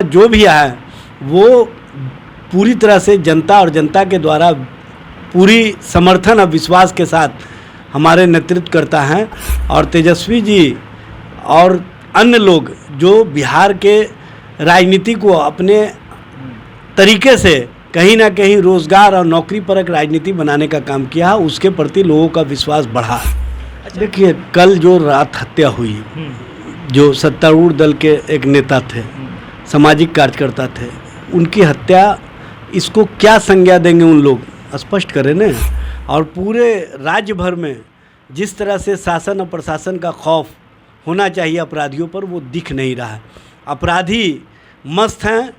जो भी है वो पूरी तरह से जनता और जनता के द्वारा पूरी समर्थन और विश्वास के साथ हमारे नेतृत्व करता है। और तेजस्वी जी और अन्य लोग जो बिहार के राजनीति को अपने तरीके से कहीं ना कहीं रोजगार और नौकरी परक राजनीति बनाने का काम किया, उसके प्रति लोगों का विश्वास बढ़ा। देखिए, कल जो रात हत्या हुई, जो सत्तारूढ़ दल के एक नेता थे, सामाजिक कार्यकर्ता थे, उनकी हत्या, इसको क्या संज्ञा देंगे उन लोग, स्पष्ट करें न। और पूरे राज्य भर में जिस तरह से शासन और प्रशासन का खौफ होना चाहिए अपराधियों पर, वो दिख नहीं रहा है। अपराधी मस्त हैं,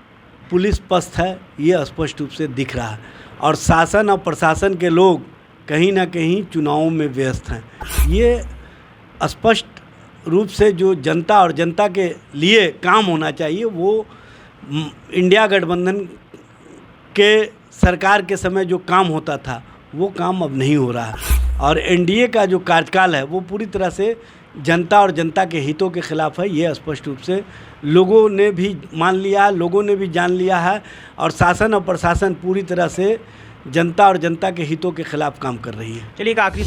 पुलिस पस्त है, ये स्पष्ट रूप से दिख रहा है। और शासन और प्रशासन के लोग कहीं ना कहीं चुनावों में व्यस्त हैं। ये स्पष्ट रूप से जो जनता और जनता के लिए काम होना चाहिए, वो इंडिया गठबंधन के सरकार के समय जो काम होता था, वो काम अब नहीं हो रहा है। और एनडीए का जो कार्यकाल है, वो पूरी तरह से जनता और जनता के हितों के खिलाफ है। ये स्पष्ट रूप से लोगों ने भी मान लिया है, लोगों ने भी जान लिया है। और शासन और प्रशासन पूरी तरह से जनता और जनता के हितों के खिलाफ काम कर रही है। चलिए एक आखिरी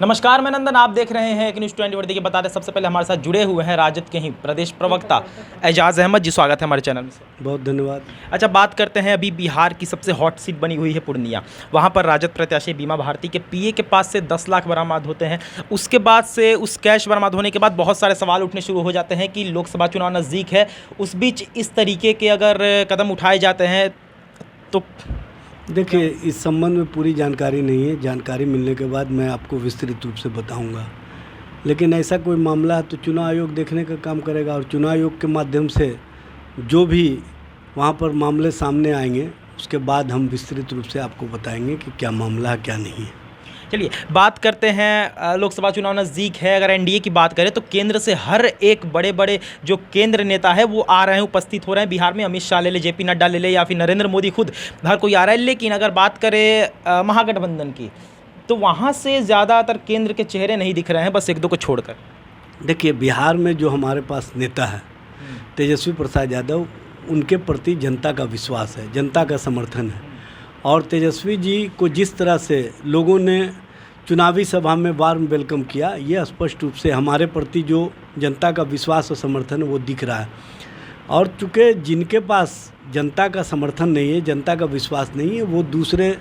नमस्कार, मैं नंदन, आप देख रहे हैं एक न्यूज़ 24। देखिए, बता दें सबसे पहले हमारे साथ जुड़े हुए हैं राजद के ही प्रदेश प्रवक्ता एजाज अहमद जी। स्वागत है हमारे चैनल में। बहुत धन्यवाद। अच्छा, बात करते हैं, अभी बिहार की सबसे हॉट सीट बनी हुई है पूर्णिया। वहाँ पर राजद प्रत्याशी बीमा भारती के पीए के पास से 10 लाख बरामद होते हैं। उसके बाद से उस कैश बरामद होने के बाद बहुत सारे सवाल उठने शुरू हो जाते हैं कि लोकसभा चुनाव नज़दीक है, उस बीच इस तरीके के अगर कदम उठाए जाते हैं तो देखिए, इस संबंध में पूरी जानकारी नहीं है। जानकारी मिलने के बाद मैं आपको विस्तृत रूप से बताऊंगा। लेकिन ऐसा कोई मामला है तो चुनाव आयोग देखने का काम करेगा, और चुनाव आयोग के माध्यम से जो भी वहां पर मामले सामने आएंगे, उसके बाद हम विस्तृत रूप से आपको बताएंगे कि क्या मामला है, क्या नहीं है। चलिए बात करते हैं, लोकसभा चुनाव नज़दीक है। अगर एनडीए की बात करें तो केंद्र से हर एक बड़े बड़े जो केंद्र नेता है वो आ रहे हैं, उपस्थित हो रहे हैं बिहार में। अमित शाह ले ले, जेपी नड्डा ले ले, या फिर नरेंद्र मोदी खुद, हर कोई आ रहा है। लेकिन अगर बात करें महागठबंधन की, तो वहाँ से ज़्यादातर केंद्र के चेहरे नहीं दिख रहे हैं, बस एक दो को छोड़कर। देखिए, बिहार में जो हमारे पास नेता है तेजस्वी प्रसाद यादव, उनके प्रति जनता का विश्वास है, जनता का समर्थन है। और तेजस्वी जी को जिस तरह से लोगों ने चुनावी सभा में वार्म वेलकम किया, ये स्पष्ट रूप से हमारे प्रति जो जनता का विश्वास और समर्थन है वो दिख रहा है। और चूँकि जिनके पास जनता का समर्थन नहीं है, जनता का विश्वास नहीं है, वो दूसरे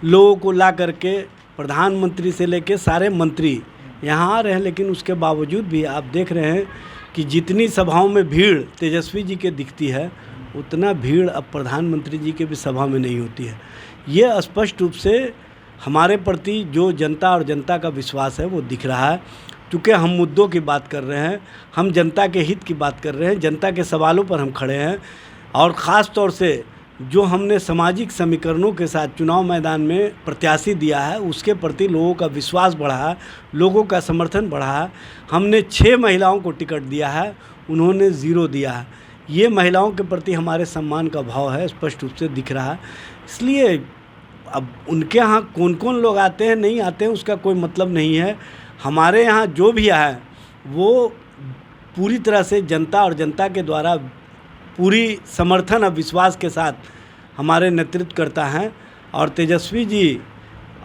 लोगों को ला करके प्रधानमंत्री से लेकर सारे मंत्री यहाँ आ रहे हैं। लेकिन उसके बावजूद भी आप देख रहे हैं कि जितनी सभाओं में भीड़ तेजस्वी जी के दिखती है, उतना भीड़ अब प्रधानमंत्री जी के भी सभा में नहीं होती है। ये स्पष्ट रूप से हमारे प्रति जो जनता और जनता का विश्वास है वो दिख रहा है। क्योंकि हम मुद्दों की बात कर रहे हैं, हम जनता के हित की बात कर रहे हैं, जनता के सवालों पर हम खड़े हैं। और ख़ास तौर से जो हमने सामाजिक समीकरणों के साथ चुनाव मैदान में प्रत्याशी दिया है, उसके प्रति लोगों का विश्वास बढ़ा है, लोगों का समर्थन बढ़ा है। हमने 6 महिलाओं को टिकट दिया है, उन्होंने 0 दिया है। ये महिलाओं के प्रति हमारे सम्मान का भाव है, स्पष्ट रूप से दिख रहा है। इसलिए अब उनके यहाँ कौन कौन लोग आते हैं नहीं आते हैं उसका कोई मतलब नहीं है। हमारे यहाँ जो भी है वो पूरी तरह से जनता और जनता के द्वारा पूरी समर्थन और विश्वास के साथ हमारे नेतृत्व करता है। और तेजस्वी जी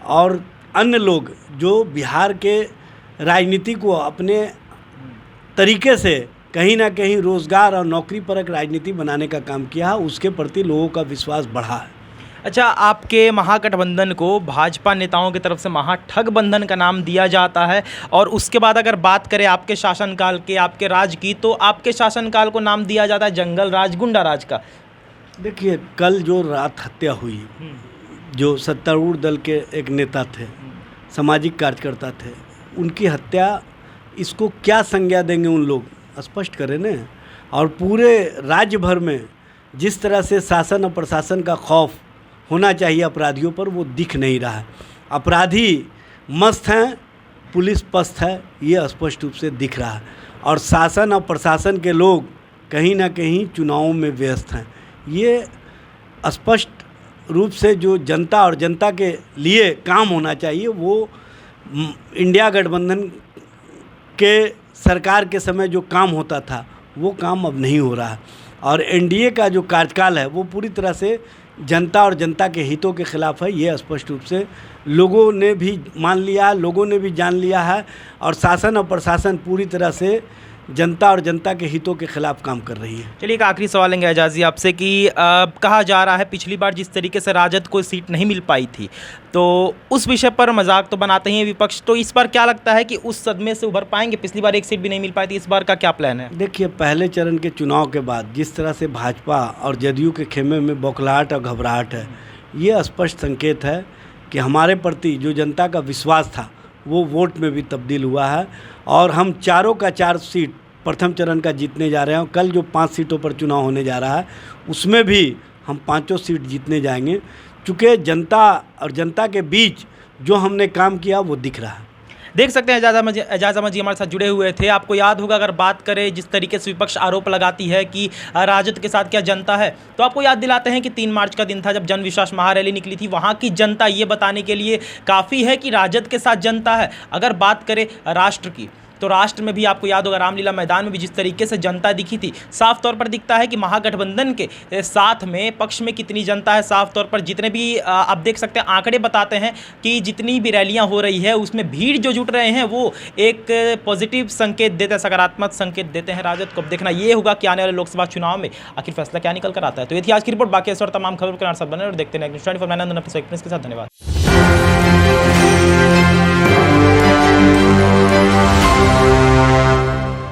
और अन्य लोग जो बिहार के राजनीति को अपने तरीके से कहीं ना कहीं रोजगार और नौकरी परक राजनीति बनाने का काम किया, उसके प्रति लोगों का विश्वास बढ़ा है। अच्छा, आपके महागठबंधन को भाजपा नेताओं की तरफ से महाठगबंधन का नाम दिया जाता है, और उसके बाद अगर बात करें आपके शासनकाल के, आपके राज की, तो आपके शासनकाल को नाम दिया जाता है जंगल राज, गुंडा राज का। देखिए, कल जो रात हत्या हुई, जो सत्तारूढ़ दल के एक नेता थे, सामाजिक कार्यकर्ता थे, उनकी हत्या, इसको क्या संज्ञा देंगे उन लोग, स्पष्ट करें न। और पूरे राज्य भर में जिस तरह से शासन और प्रशासन का खौफ होना चाहिए अपराधियों पर, वो दिख नहीं रहा है। अपराधी मस्त हैं, पुलिस पस्त है, ये स्पष्ट रूप से दिख रहा है। और शासन और प्रशासन के लोग कहीं ना कहीं चुनावों में व्यस्त हैं। ये स्पष्ट रूप से जो जनता और जनता के लिए काम होना चाहिए, वो इंडिया गठबंधन के सरकार के समय जो काम होता था वो काम अब नहीं हो रहा है। और एनडीए का जो कार्यकाल है वो पूरी तरह से जनता और जनता के हितों के खिलाफ है। ये स्पष्ट रूप से लोगों ने भी मान लिया, लोगों ने भी जान लिया है और शासन और प्रशासन पूरी तरह से जनता और जनता के हितों के खिलाफ काम कर रही है। चलिए एक आखिरी सवाल लेंगे एजाजी आपसे कि कहा जा रहा है पिछली बार जिस तरीके से राजद को सीट नहीं मिल पाई थी तो उस विषय पर मजाक तो बनाते हैं विपक्ष, तो इस बार क्या लगता है कि उस सदमे से उभर पाएंगे? पिछली बार एक सीट भी नहीं मिल पाई थी, इस बार का क्या प्लान है? देखिए, पहले चरण के चुनाव के बाद जिस तरह से भाजपा और जदयू के खेमे में बौखलाहट और घबराहट है, ये स्पष्ट संकेत है कि हमारे प्रति जो जनता का विश्वास था वो वोट में भी तब्दील हुआ है और हम चारों का 4 सीट प्रथम चरण का जीतने जा रहे हैं। कल जो 5 सीटों पर चुनाव होने जा रहा है उसमें भी हम 5 सीट जीतने जाएंगे, चूँकि जनता और जनता के बीच जो हमने काम किया वो दिख रहा है। देख सकते हैं एजाज अहमद जी हमारे साथ जुड़े हुए थे। आपको याद होगा, अगर बात करें जिस तरीके से विपक्ष आरोप लगाती है कि राजद के साथ क्या जनता है, तो आपको याद दिलाते हैं कि 3 मार्च का दिन था जब जन विश्वास महारैली निकली थी। वहाँ की जनता ये बताने के लिए काफ़ी है कि राजद के साथ जनता है। अगर बात करें राष्ट्र की तो राष्ट्र में भी आपको याद होगा रामलीला मैदान में भी जिस तरीके से जनता दिखी थी, साफ तौर पर दिखता है कि महागठबंधन के साथ में पक्ष में कितनी जनता है। साफ तौर पर जितने भी आप देख सकते हैं आंकड़े बताते हैं कि जितनी भी रैलियां हो रही है उसमें भीड़ जो जुट रहे हैं वो एक पॉजिटिव संकेत देते हैं, सकारात्मक संकेत देते हैं राजद को। अब देखना ये होगा कि आने वाले लोकसभा चुनाव में आखिर फैसला क्या निकल कर आता है। तो ये थी आज की रिपोर्ट। बाकी इस और तमाम खबरों के साथ बने और देखते हैं नेक्स्ट 24 के साथ। धन्यवाद।